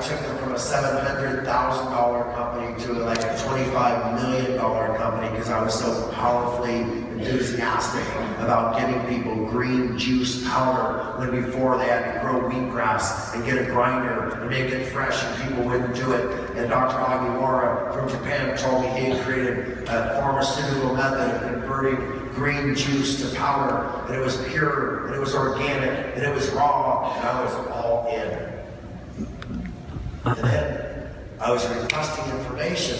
took them from a $700,000 company to like a $25 million company because I was so powerfully enthusiastic about giving people green juice powder when before they had to grow wheatgrass and get a grinder and make it fresh and people wouldn't do it. And Dr. Hagiwara from Japan told me he had created a pharmaceutical method of converting green juice to powder, and it was pure, and it was organic, and it was raw, and I was all in. And then I was requesting information.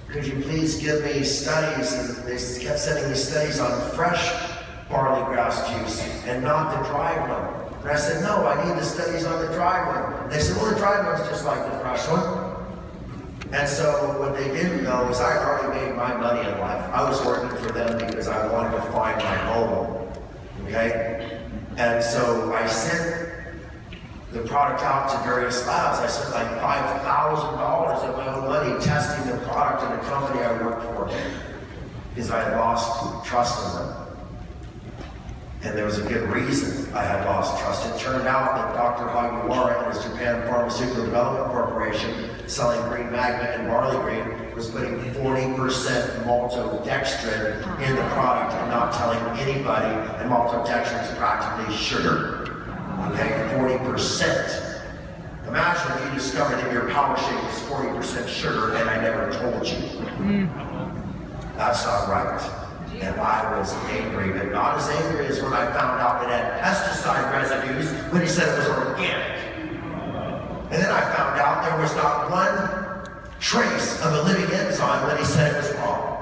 Could you please give me studies? And they kept sending me studies on fresh barley grass juice and not the dry one. And I said, no, I need the studies on the dry one. And they said, well, the dry one's just like the fresh one. And so what they didn't know is I had already made my money in life. I was working for them because I wanted to find my home, okay? And so I sent the product out to various labs. I spent like $5,000 of my own money testing the product in the company I worked for because I had lost trust in them. And there was a good reason I had lost trust. It turned out that Dr. Hagiwara and his Japan Pharmaceutical Development Corporation, selling green magma and barley grain, was putting 40% maltodextrin in the product and not telling anybody, and maltodextrin is practically sugar. Okay, 40%. Imagine if you discovered that your power shake was 40% sugar and I never told you. That's not right. And I was angry, but not as angry as when I found out it had pesticide residues when he said it was organic. And then I found out there was not one trace of a living enzyme when he said it was wrong.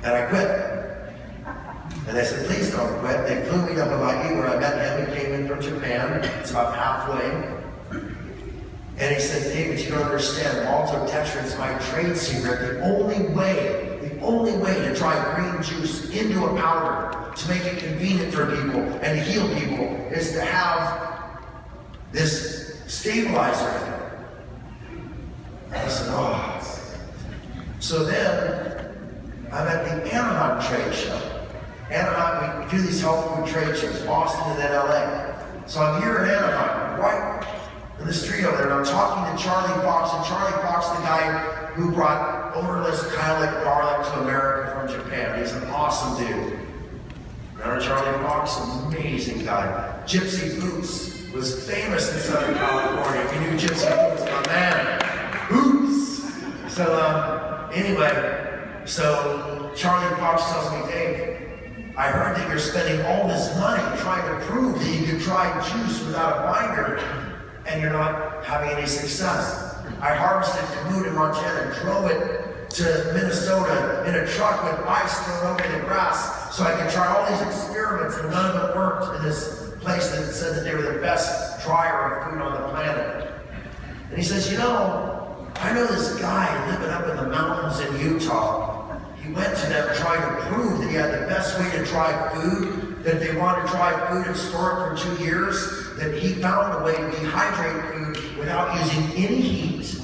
And I quit. And they said, please don't quit. They flew me to Hawaii where I met him. He came in from Japan. It's about halfway. And he said, David, you don't understand. Maltodextrin is my trade secret. The only way to try green juice into a powder to make it convenient for people and to heal people is to have this stabilizer in it. And I said, oh. So then I'm at the Anaheim trade show. Anaheim, we do these health food trade shows, Boston and then LA. So I'm here in Anaheim, right in the street over there, and I'm talking to Charlie Fox, and Charlie Fox, the guy who brought odorless Kylic garlic to America from Japan. He's an awesome dude. Remember Charlie Fox? Amazing guy. Gypsy Boots was famous in Southern California. If you knew Gypsy Boots, my man. Boots! So, anyway, so Charlie Fox tells me, Dave, I heard that you're spending all this money trying to prove that you can try juice without a binder, and you're not having any success. I harvested food in Montana and drove it to Minnesota in a truck with ice thrown over the grass so I could try all these experiments, and none of it worked in this place that said that they were the best dryer of food on the planet. And he says, you know, I know this guy living up in the mountains in Utah. He went to them trying to prove that he had the best way to dry food, that if they wanted to dry food and store it for 2 years, that he found a way to dehydrate food without using any heat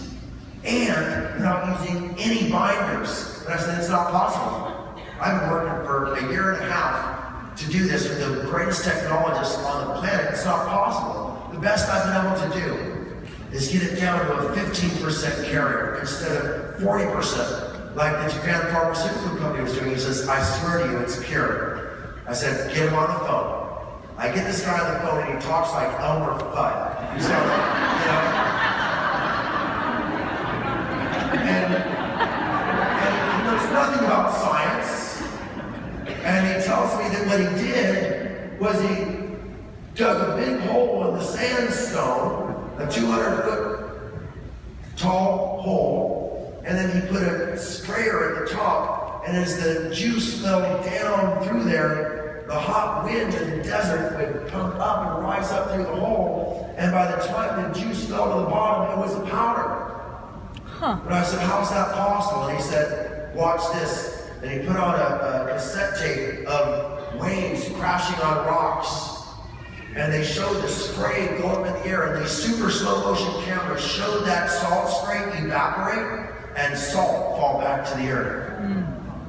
and without using any binders. And I said, it's not possible. I've been working for a year and a half to do this with the greatest technologists on the planet. It's not possible. The best I've been able to do is get it down to a 15% carrier instead of 40%, like the Japan Pharmaceutical Company was doing. He says, I swear to you, it's pure. I said, get him on the phone. I get this guy on the phone and he talks like Elmer Fudd. So, you know, and he knows nothing about science. And he tells me that what he did was he dug a big hole in the sandstone, a 200-foot tall hole, and then he put a sprayer at the top, and as the juice fell down through there, the hot wind in the desert would pump up and rise up through the hole, and by the time the juice fell to the bottom, it was a powder. But I said, how's that possible? And he said, watch this. And he put on a cassette tape of waves crashing on rocks, and they showed the spray go up in the air, and these super slow motion cameras showed that salt spray evaporate and salt fall back to the earth.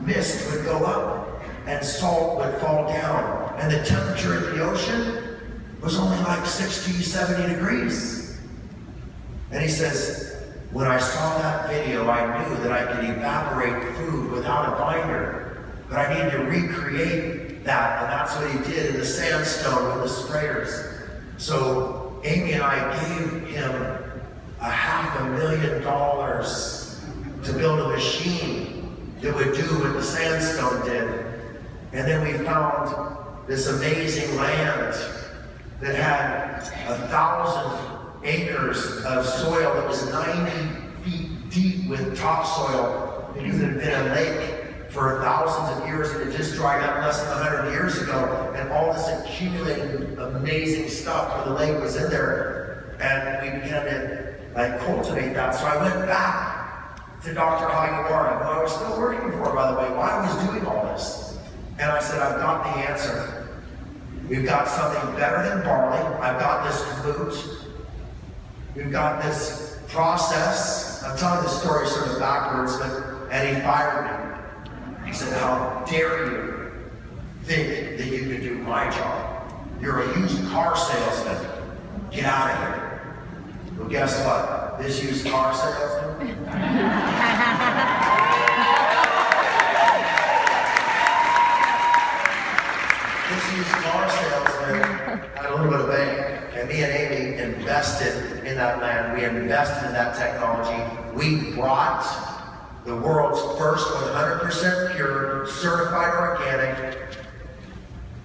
Mist would go up and salt would fall down, and the temperature of the ocean was only like 60, 70 degrees. And he says, when I saw that video, I knew that I could evaporate food without a binder, but I needed to recreate that, and that's what he did in the sandstone with the sprayers. So Amy and I gave him $500,000 to build a machine that would do what the sandstone did. And then we found this amazing land that had 1,000 acres of soil that was 90 feet deep with topsoil. It had been a lake for thousands of years, and it just dried up less than 100 years ago. And all this accumulated amazing stuff where the lake was in there. And we began to cultivate that. So I went back to Dr. Hagiwara, who I was still working for, by the way, while I was doing all this. And I said, I've got the answer. We've got something better than barley. I've got this glute. We've got this process. I'm telling the story sort of backwards, and he fired me. He said, how dare you think that you can do my job? You're a used car salesman. Get out of here. Well, guess what? This used car salesman? This used car salesman had a little bit of bank. And me and Amy invested in that land. We invested in that technology. We brought the world's first 100% pure, certified organic,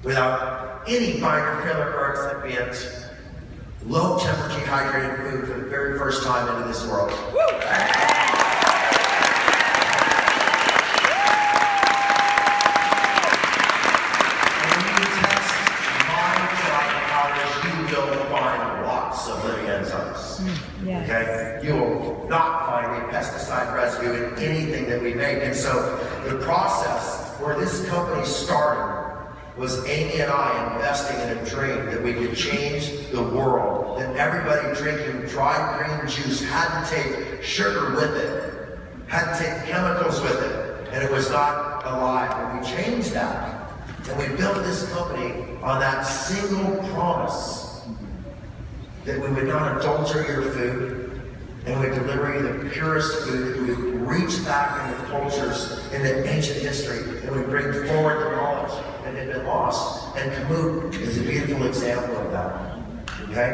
without any binder, filler, or excipient, low temperature dehydrated food for the very first time into this world. Woo! Yes. Okay? You will not find a pesticide residue in anything that we make. And so the process where this company started was Amy and I investing in a dream that we could change the world, that everybody drinking dry green juice had to take sugar with it, had to take chemicals with it, and it was not alive. And we changed that. And we built this company on that single promise that we would not adulterate your food, and we would deliver you the purest food, that we would reach back into cultures, into ancient history, and we bring forward the knowledge that had been lost. And Kamut is a beautiful example of that. Okay?